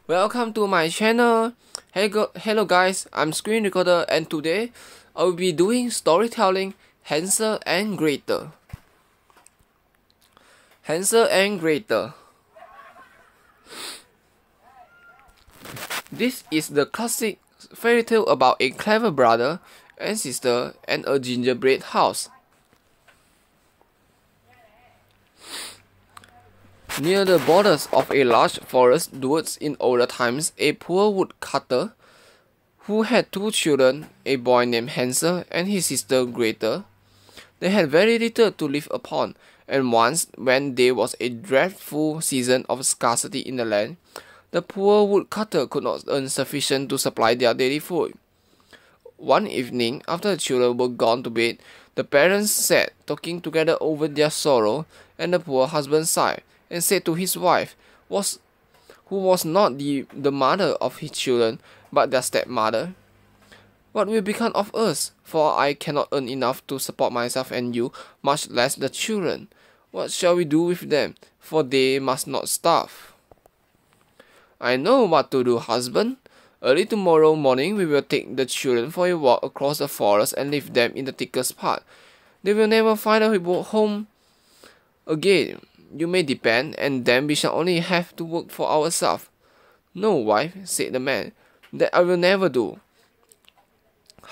Welcome to my channel. Hello guys, I'm Screen Recorder and today I will be doing storytelling Hansel and Gretel. Hansel and Gretel. This is the classic fairy tale about a clever brother and sister and a gingerbread house. Near the borders of a large forest woods in older times, a poor woodcutter who had two children, a boy named Hansel and his sister Gretel. They had very little to live upon, and once, when there was a dreadful season of scarcity in the land, the poor woodcutter could not earn sufficient to supply their daily food. One evening, after the children were gone to bed, the parents sat talking together over their sorrow, and the poor husband sighed and said to his wife, who was not the mother of his children, but their stepmother, "What will become of us? For I cannot earn enough to support myself and you, much less the children. What shall we do with them? For they must not starve." "I know what to do, husband. Early tomorrow morning we will take the children for a walk across the forest and leave them in the thickest part. They will never find a home again. You may depend, and then we shall only have to work for ourselves." "No, wife," said the man, "that I will never do.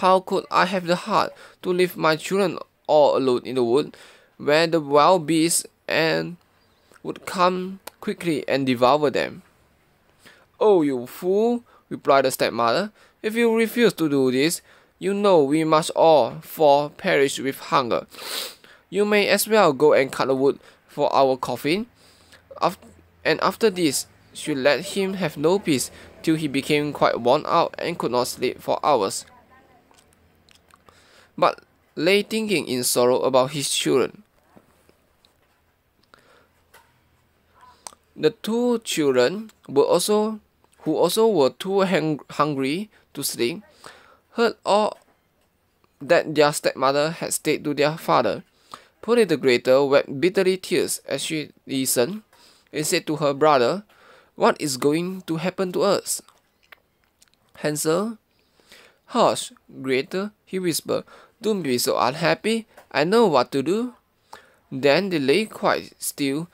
How could I have the heart to leave my children all alone in the wood, where the wild beasts would come quickly and devour them?" "Oh, you fool," replied the stepmother, "if you refuse to do this, you know we must all four perish with hunger. You may as well go and cut the wood for our coffin." And after this, she let him have no peace till he became quite worn out and could not sleep for hours, but lay thinking in sorrow about his children. The two children who also were too hungry to sleep, heard all that their stepmother had said to their father. Poor little Gretel wept bitterly tears as she listened, and said to her brother, "What is going to happen to us?" Hansel, "Hush, Gretel," he whispered, "don't be so unhappy. I know what to do." Then they lay quite still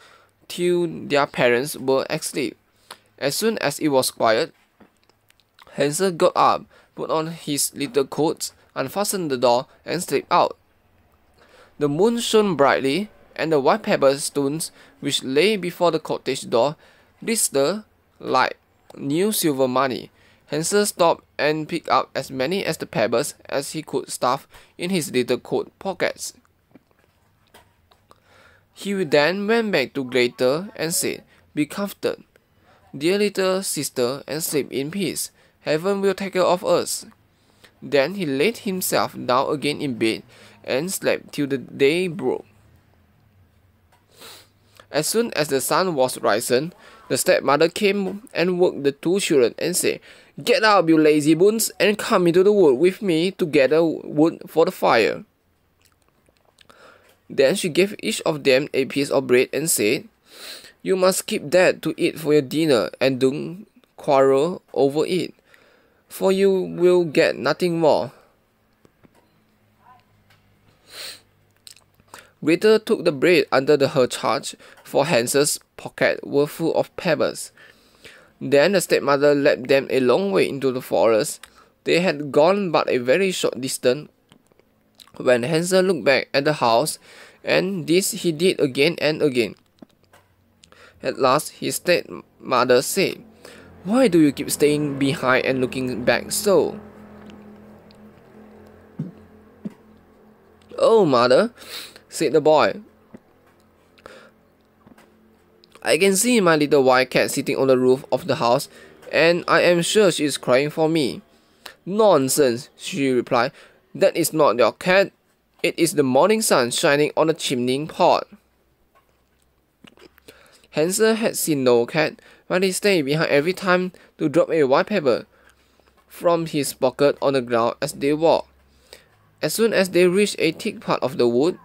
till their parents were asleep. As soon as it was quiet, Hansel got up, put on his little coat, unfastened the door, and slipped out. The moon shone brightly, and the white pebble stones which lay before the cottage door glistened like new silver money. Hansel stopped and picked up as many as the pebbles as he could stuff in his little coat pockets. He then went back to Gretel and said, "Be comforted, dear little sister, and sleep in peace. Heaven will take care of us." Then he laid himself down again in bed and slept till the day broke. As soon as the sun was risen, the stepmother came and woke the two children and said, "Get up, you lazy bones, and come into the wood with me to gather wood for the fire." Then she gave each of them a piece of bread and said, "You must keep that to eat for your dinner, and don't quarrel over it, for you will get nothing more." Gretel took the bread under her charge, for Hansel's pockets were full of pebbles. Then the stepmother led them a long way into the forest. They had gone but a very short distance when Hansel looked back at the house, and this he did again and again. At last his stepmother said, "Why do you keep staying behind and looking back so?" "Oh, mother," said the boy, "I can see my little white cat sitting on the roof of the house, and I am sure she is crying for me." "Nonsense," she replied, "that is not your cat. It is the morning sun shining on the chimney pot." Hansel had seen no cat, but he stayed behind every time to drop a white pebble from his pocket on the ground as they walked. As soon as they reached a thick part of the wood,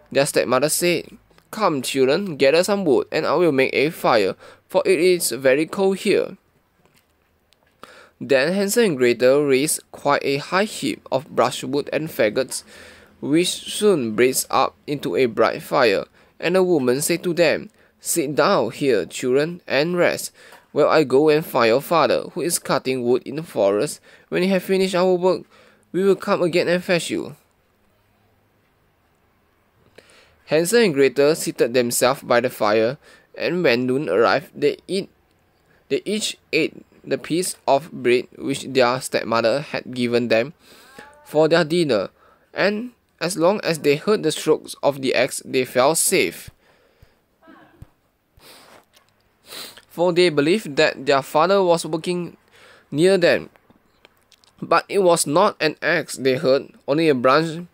their stepmother said, "Come, children, gather some wood, and I will make a fire, for it is very cold here." Then Hansel and Gretel raised quite a high heap of brushwood and faggots, which soon blazed up into a bright fire, and the woman said to them, "Sit down here, children, and rest, while I go and find your father, who is cutting wood in the forest. When we have finished our work, we will come again and fetch you." Hansel and Gretel seated themselves by the fire, and when noon arrived, they each ate the piece of bread which their stepmother had given them for their dinner, and as long as they heard the strokes of the axe, they felt safe, for they believed that their father was working near them. But it was not an axe they heard, only a branch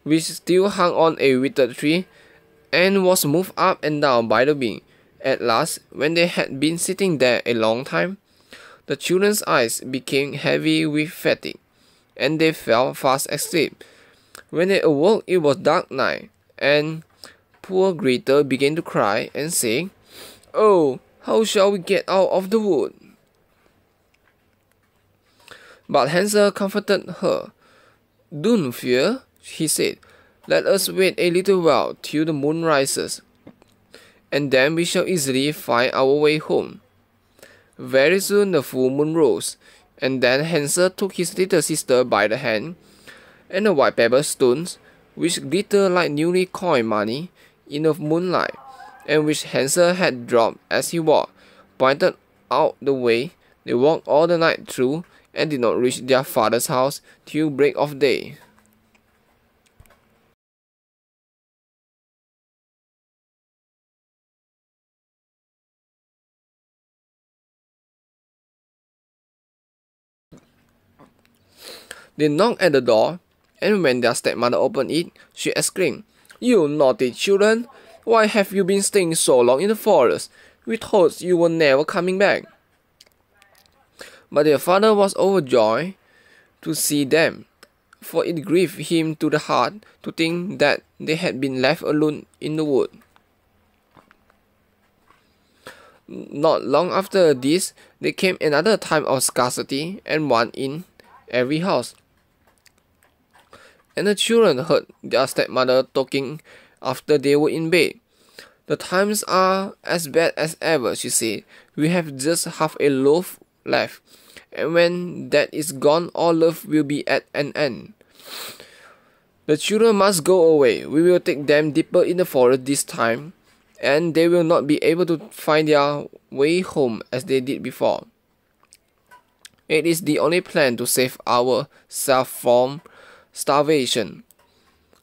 which still hung on a withered tree, and was moved up and down by the wind. At last, when they had been sitting there a long time, the children's eyes became heavy with fatigue, and they fell fast asleep. When they awoke, it was dark night, and poor Gretel began to cry and say, "Oh, how shall we get out of the wood?" But Hansel comforted her. "Don't fear," he said. "Let us wait a little while till the moon rises, and then we shall easily find our way home." Very soon the full moon rose, and then Hansel took his little sister by the hand, and the white pebble stones, which glittered like newly coined money in the moonlight, and which Hansel had dropped as he walked, pointed out the way. They walked all the night through, and did not reach their father's house till break of day. They knocked at the door, and when their stepmother opened it, she exclaimed, "You naughty children! Why have you been staying so long in the forest? We thought you were never coming back." But their father was overjoyed to see them, for it grieved him to the heart to think that they had been left alone in the wood. Not long after this, there came another time of scarcity, and one in every house. And the children heard their stepmother talking after they were in bed. "The times are as bad as ever," she said. "We have just half a loaf left, and when that is gone, all love will be at an end. The children must go away. We will take them deeper in the forest this time, and they will not be able to find their way home as they did before. It is the only plan to save ourselves from starvation."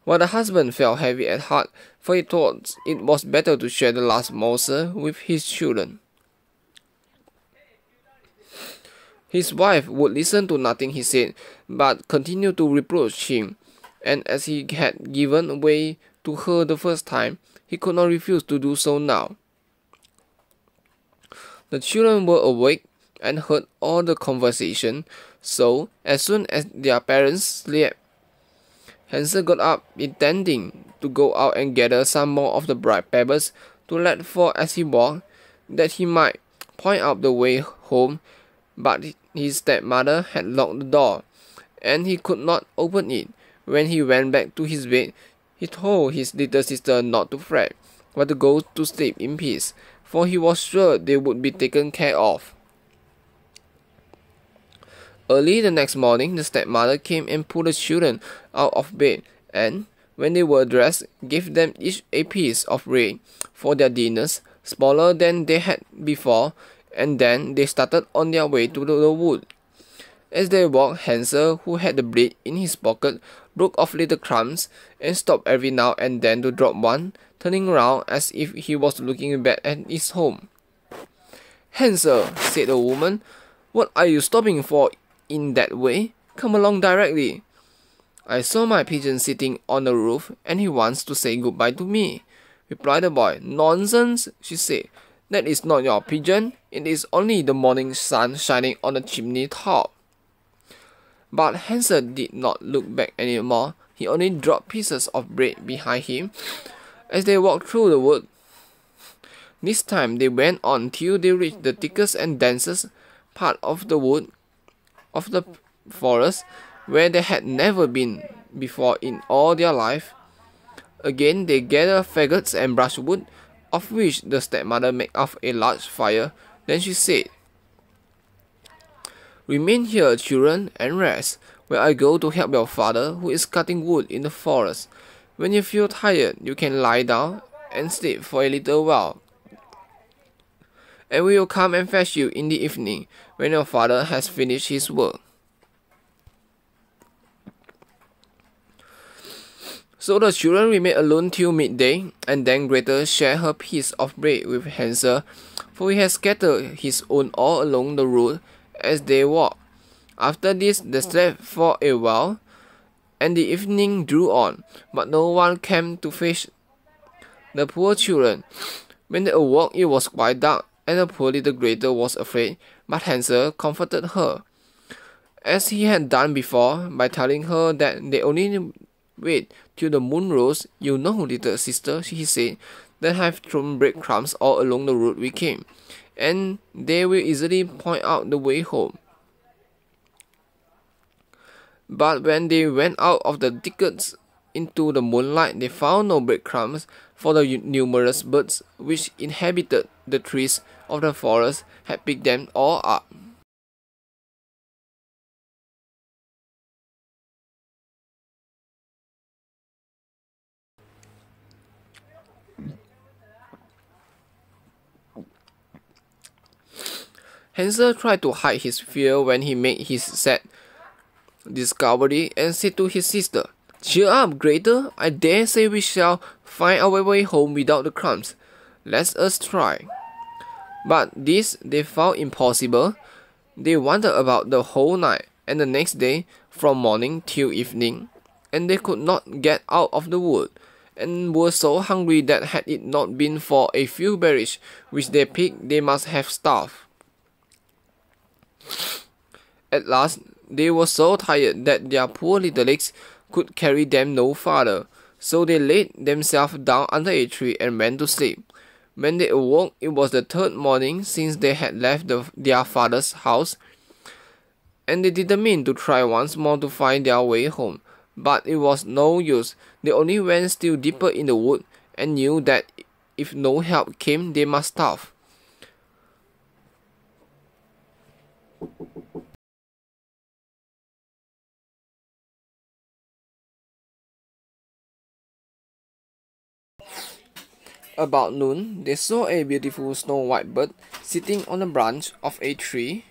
While the husband felt heavy at heart, for he thought it was better to share the last morsel with his children. His wife would listen to nothing he said, but continued to reproach him, and as he had given way to her the first time, he could not refuse to do so now. The children were awake and heard all the conversation, so as soon as their parents slept, Hansel got up, intending to go out and gather some more of the bright pebbles to let fall as he walked, that he might point out the way home, but his stepmother had locked the door, and he could not open it. When he went back to his bed, he told his little sister not to fret, but to go to sleep in peace, for he was sure they would be taken care of. Early the next morning, the stepmother came and pulled the children out of bed, and, when they were dressed, gave them each a piece of bread for their dinners, smaller than they had before, and then they started on their way to the wood. As they walked, Hansel, who had the bread in his pocket, broke off little crumbs, and stopped every now and then to drop one, turning round as if he was looking back at his home. "Hansel," said the woman, "what are you stopping for in that way? Come along directly." "I saw my pigeon sitting on the roof, and he wants to say goodbye to me," replied the boy. "Nonsense," she said. "That is not your pigeon. It is only the morning sun shining on the chimney top." But Hansel did not look back any more. He only dropped pieces of bread behind him as they walked through the wood. This time they went on till they reached the thickest and densest part of the wood, of the forest where they had never been before in all their life. Again they gathered faggots and brushwood, of which the stepmother made up a large fire. Then she said, "Remain here, children, and rest, while I go to help your father, who is cutting wood in the forest. When you feel tired, you can lie down and sleep for a little while, and we will come and fetch you in the evening, when your father has finished his work." So the children remained alone till midday, and then Gretel shared her piece of bread with Hansel, for he had scattered his own all along the road as they walked. After this they slept for a while, and the evening drew on, but no one came to fetch the poor children. When they awoke, it was quite dark, and the poor little Gretel was afraid, but Hansel comforted her, as he had done before, by telling her that they only wait till the moon rose. "You know, little sister," he said, "that I have thrown breadcrumbs all along the road we came, and they will easily point out the way home." But when they went out of the thickets into the moonlight, they found no breadcrumbs, for the numerous birds which inhabited the trees of the forest had picked them all up. Hansel tried to hide his fear when he made his sad discovery, and said to his sister, "Cheer up, Gretel. I dare say we shall find our way home without the crumbs. Let us try." But this they found impossible. They wandered about the whole night, and the next day, from morning till evening, and they could not get out of the wood, and were so hungry that had it not been for a few berries which they picked, they must have starved. At last they were so tired that their poor little legs could carry them no farther, so they laid themselves down under a tree and went to sleep. When they awoke, it was the third morning since they had left their father's house, and they determined to try once more to find their way home. But it was no use. They only went still deeper in the wood, and knew that if no help came, they must starve. About noon, they saw a beautiful snow-white bird sitting on a branch of a tree.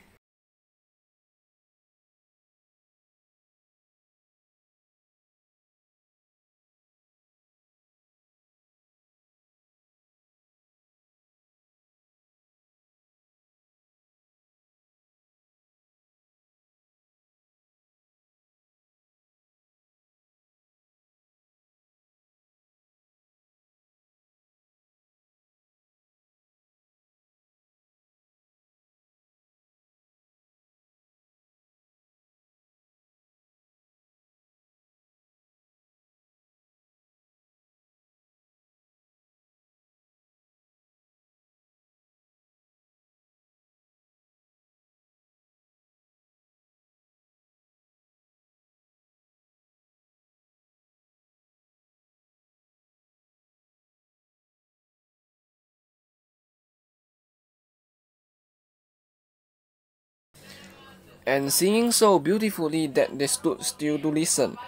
And singing so beautifully that they stood still to listen.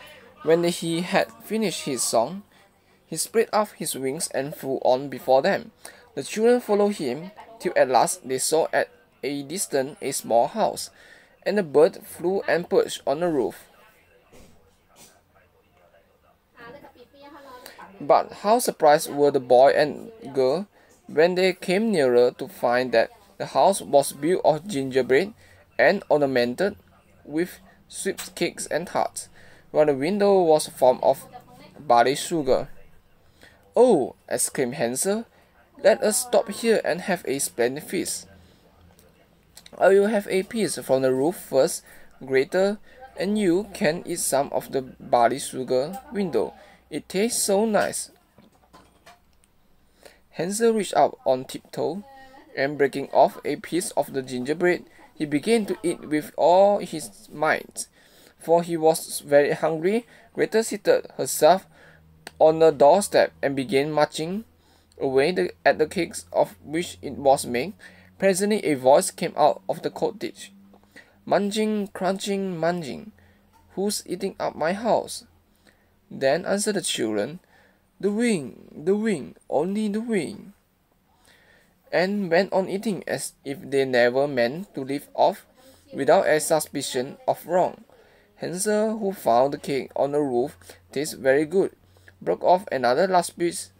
When he had finished his song, he spread out his wings and flew on before them. The children followed him, till at last they saw at a distance a small house, and the bird flew and perched on the roof. But how surprised were the boy and girl when they came nearer to find that the house was built of gingerbread and ornamented with sweet cakes and tarts, while the window was formed of barley sugar. "Oh," exclaimed Hansel, "let us stop here and have a splendid feast. I will have a piece from the roof first, Gretel, and you can eat some of the barley sugar window. It tastes so nice." Hansel reached up on tiptoe, and breaking off a piece of the gingerbread, He began to eat with all his might, for he was very hungry. Gretel seated herself on the doorstep and began munching away at the cakes of which it was made. Presently a voice came out of the cottage. "Munching, crunching, munching. Who's eating up my house?" Then answered the children, the wing, only the wing," and went on eating as if they never meant to leave off, without a suspicion of wrong. Hansel, who found the cake on the roof taste very good, broke off another last piece,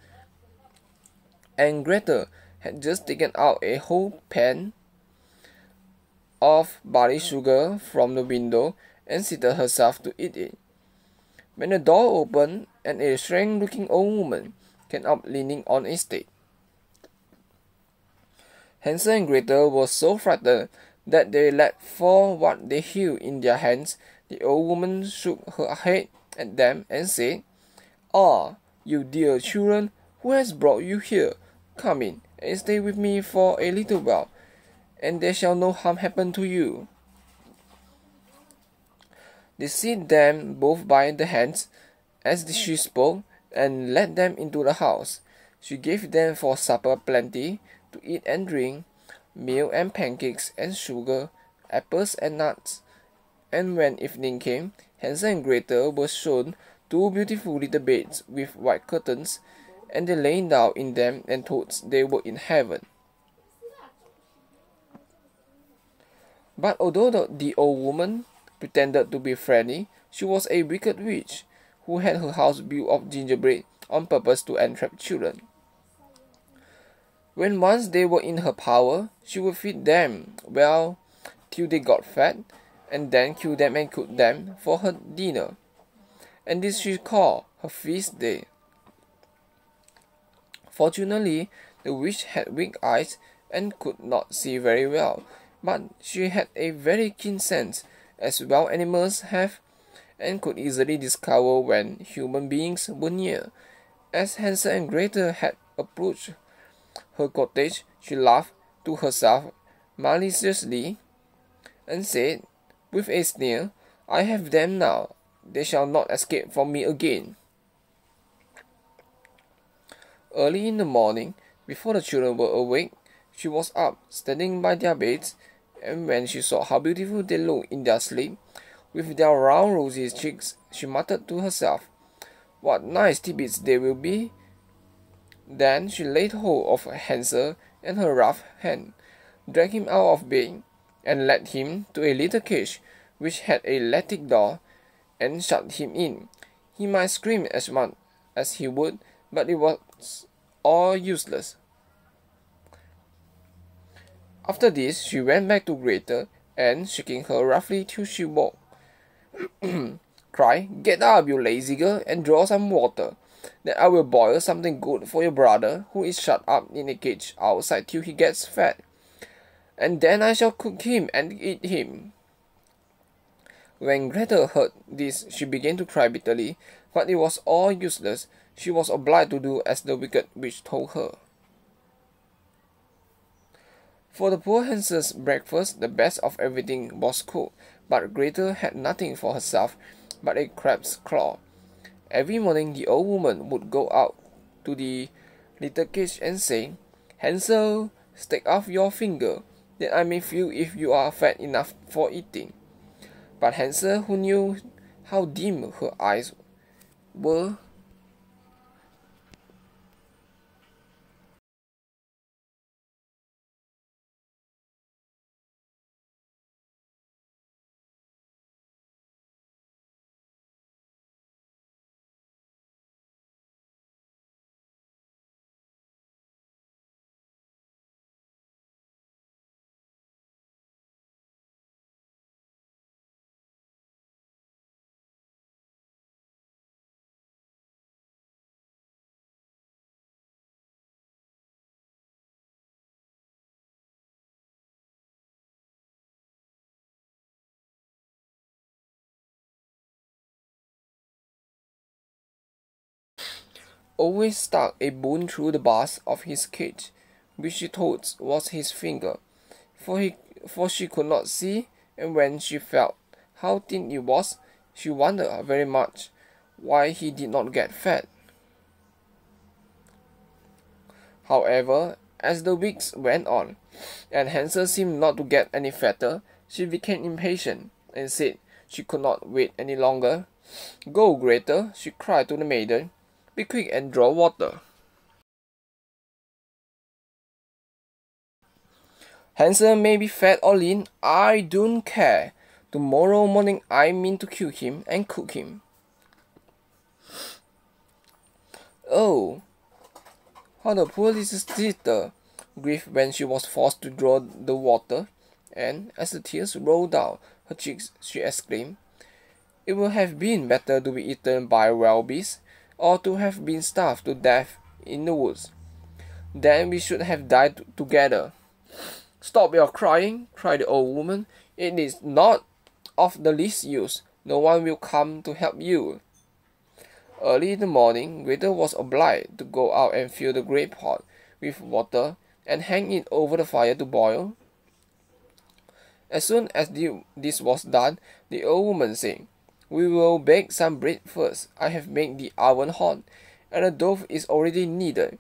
and Gretel had just taken out a whole pan of barley sugar from the window and seated herself to eat it, when the door opened and a strange-looking old woman came up leaning on a stake. Hansel and Gretel were so frightened that they let fall what they held in their hands. The old woman shook her head at them and said, "Ah, you dear children, who has brought you here? Come in and stay with me for a little while, and there shall no harm happen to you." They seized them both by the hands as she spoke, and led them into the house. She gave them for supper plenty to eat and drink, milk and pancakes and sugar, apples and nuts. And when evening came, Hansel and Gretel were shown two beautiful little beds with white curtains, and they lay down in them and thought they were in heaven. But although the old woman pretended to be friendly, she was a wicked witch, who had her house built of gingerbread on purpose to entrap children. When once they were in her power, she would feed them well till they got fat, and then kill them and cook them for her dinner. And this she called her feast day. Fortunately, the witch had weak eyes and could not see very well, but she had a very keen sense, as wild animals have, and could easily discover when human beings were near. As Hansel and Gretel had approached her cottage, she laughed to herself maliciously, and said, with a sneer, "I have them now, they shall not escape from me again." Early in the morning, before the children were awake, she was up, standing by their beds, and when she saw how beautiful they looked in their sleep, with their round rosy cheeks, she muttered to herself, "What nice tidbits they will be." Then she laid hold of Hansel and her rough hand, dragged him out of bed, and led him to a little cage which had a lattice door, and shut him in. He might scream as much as he would, but it was all useless. After this, she went back to Gretel, and shaking her roughly till she woke, cried, "Get up, you lazy girl, and draw some water. Then I will boil something good for your brother, who is shut up in a cage outside till he gets fat, and then I shall cook him and eat him." When Gretel heard this, she began to cry bitterly, but it was all useless. She was obliged to do as the wicked witch told her. For the poor Hansel's breakfast, the best of everything was cooked, but Gretel had nothing for herself but a crab's claw. Every morning the old woman would go out to the little cage and say, "Hansel, stick off your finger, that I may feel if you are fat enough for eating." But Hansel, who knew how dim her eyes were, always stuck a bone through the bars of his cage, which she thought was his finger, for he for she could not see, and when she felt how thin it was, she wondered very much why he did not get fat. However, as the weeks went on, and Hansel seemed not to get any fatter, she became impatient and said she could not wait any longer. "Go, Gretel," she cried to the maiden. "Be quick and draw water." "Hansel may be fat or lean, I don't care. Tomorrow morning I mean to kill him and cook him." Oh, how the poor little sister grieved when she was forced to draw the water, and as the tears rolled down her cheeks, she exclaimed, "It would have been better to be eaten by wild beasts, or to have been starved to death in the woods. Then we should have died together." "Stop your crying," cried the old woman. "It is not of the least use. No one will come to help you." Early in the morning, Gretel was obliged to go out and fill the great pot with water and hang it over the fire to boil. As soon as this was done, the old woman said, "We will bake some bread first. I have made the oven hot, and the dough is already kneaded."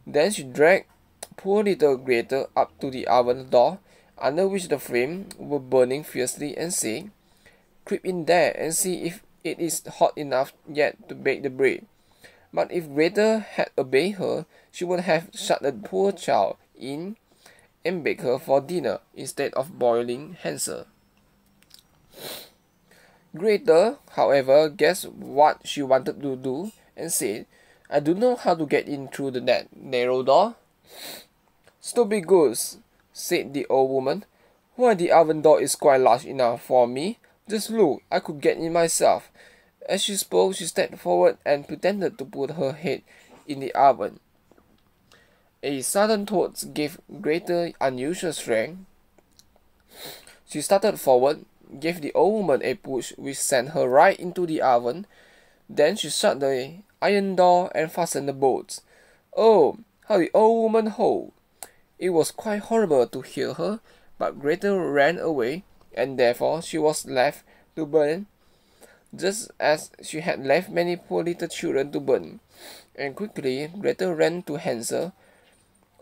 Then she dragged poor little Gretel up to the oven door, under which the flames were burning fiercely, and said, "Creep in there and see if it is hot enough yet to bake the bread." But if Gretel had obeyed her, she would have shut the poor child in and baked her for dinner instead of boiling Hansel. Gretel, however, guessed what she wanted to do and said, "I don't know how to get in through that narrow door." "Stupid goose," said the old woman. "Why, the oven door is quite large enough for me. Just look, I could get in myself." As she spoke, she stepped forward and pretended to put her head in the oven. A sudden thought gave Gretel unusual strength. She started forward, gave the old woman a push which sent her right into the oven. Then she shut the iron door and fastened the bolts. Oh, how the old woman howled! It was quite horrible to hear her, but Gretel ran away, and therefore she was left to burn, just as she had left many poor little children to burn. And quickly Gretel ran to Hansel,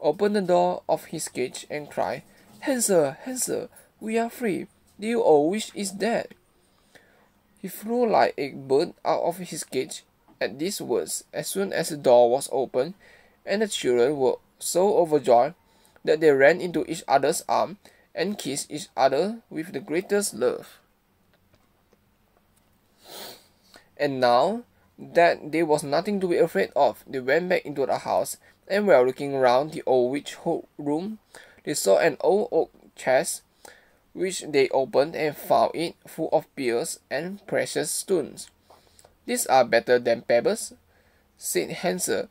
opened the door of his cage, and cried, "Hansel, Hansel, we are free. The old witch is dead." He flew like a bird out of his cage at these words as soon as the door was opened, and the children were so overjoyed that they ran into each other's arms and kissed each other with the greatest love. And now that there was nothing to be afraid of, they went back into the house, and while looking around the old witch's room, they saw an old oak chest, which they opened and found it full of pearls and precious stones. "These are better than pebbles," said Hansel,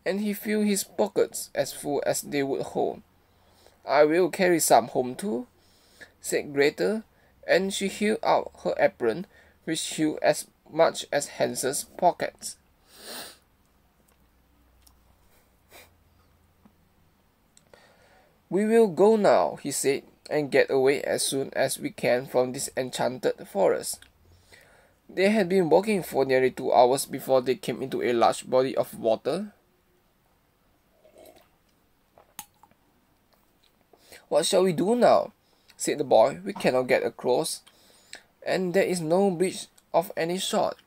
and he filled his pockets as full as they would hold. "I will carry some home too," said Gretel, and she held out her apron, which held as much as Hansel's pockets. "We will go now," he said, "and get away as soon as we can from this enchanted forest." They had been walking for nearly 2 hours before they came into a large body of water. "What shall we do now?" said the boy. "We cannot get across, and there is no bridge of any sort."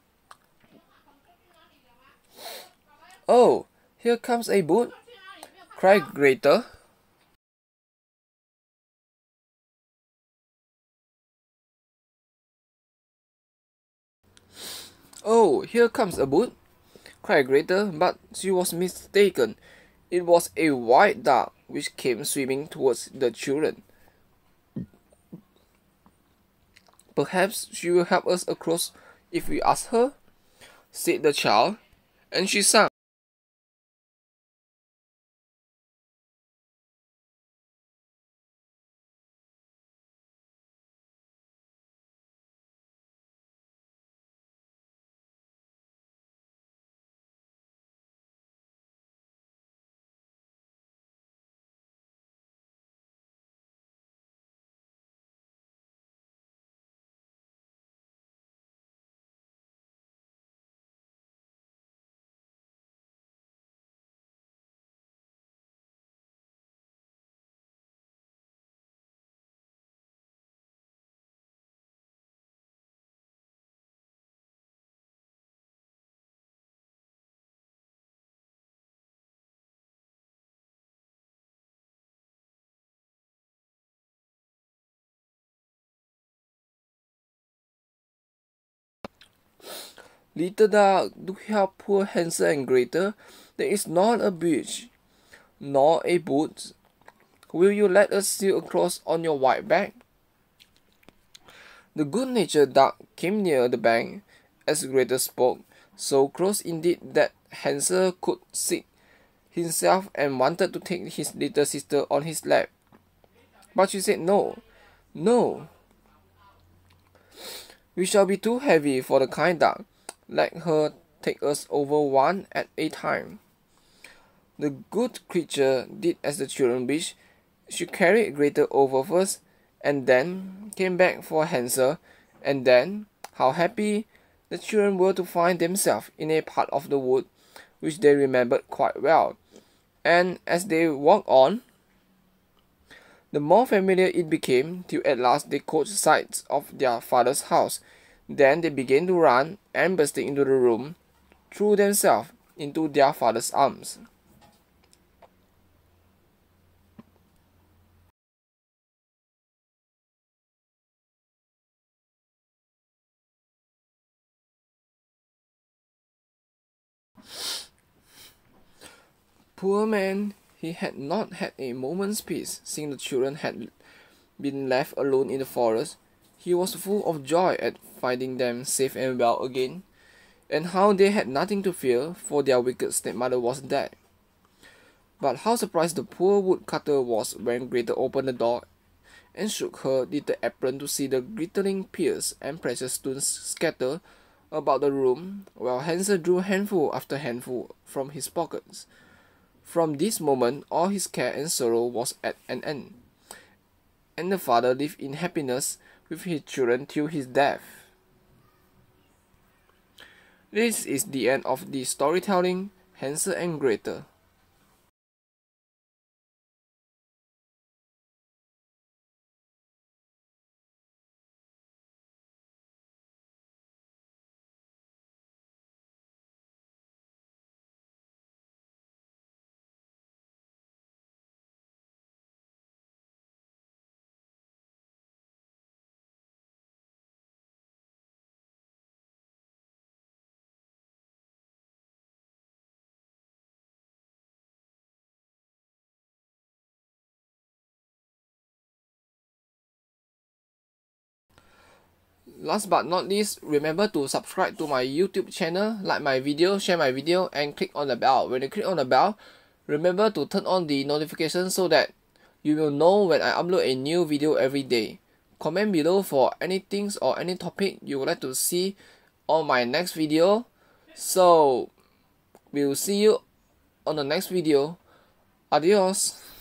"Oh, here comes a boat!" cried Gretel. "Oh, here comes a boat!" cried Gretel, but she was mistaken. It was a white duck which came swimming towards the children. "Perhaps she will help us across if we ask her," said the child, and she sang. Little dog, to help poor Hansel and Gretel, there is not a bridge, nor a boat. Will you let us sail across on your white back? The good-natured duck came near the bank as Gretel spoke, so close indeed that Hansel could see himself and wanted to take his little sister on his lap. But she said no, no. We shall be too heavy for the kind duck. Let her take us over one at a time. The good creature did as the children wished. She carried Gretel over first, and then came back for Hansel, and then, how happy the children were to find themselves in a part of the wood which they remembered quite well. And as they walked on, the more familiar it became, till at last they caught sight of their father's house. Then they began to run, and bursting into the room, threw themselves into their father's arms. Poor man, he had not had a moment's peace, seeing the children had been left alone in the forest. He was full of joy at finding them safe and well again, and how they had nothing to fear, for their wicked stepmother was dead. But how surprised the poor woodcutter was when Gretel opened the door and shook her little apron to see the glittering pearls and precious stones scattered about the room, while Hansel drew handful after handful from his pockets. From this moment all his care and sorrow was at an end, and the father lived in happiness with his children till his death. This is the end of the storytelling Hansel and Gretel. Last but not least, remember to subscribe to my YouTube channel, like my video, share my video, and click on the bell. When you click on the bell, remember to turn on the notification so that you will know when I upload a new video every day. Comment below for any things or any topic you would like to see on my next video. So, we'll see you on the next video. Adios.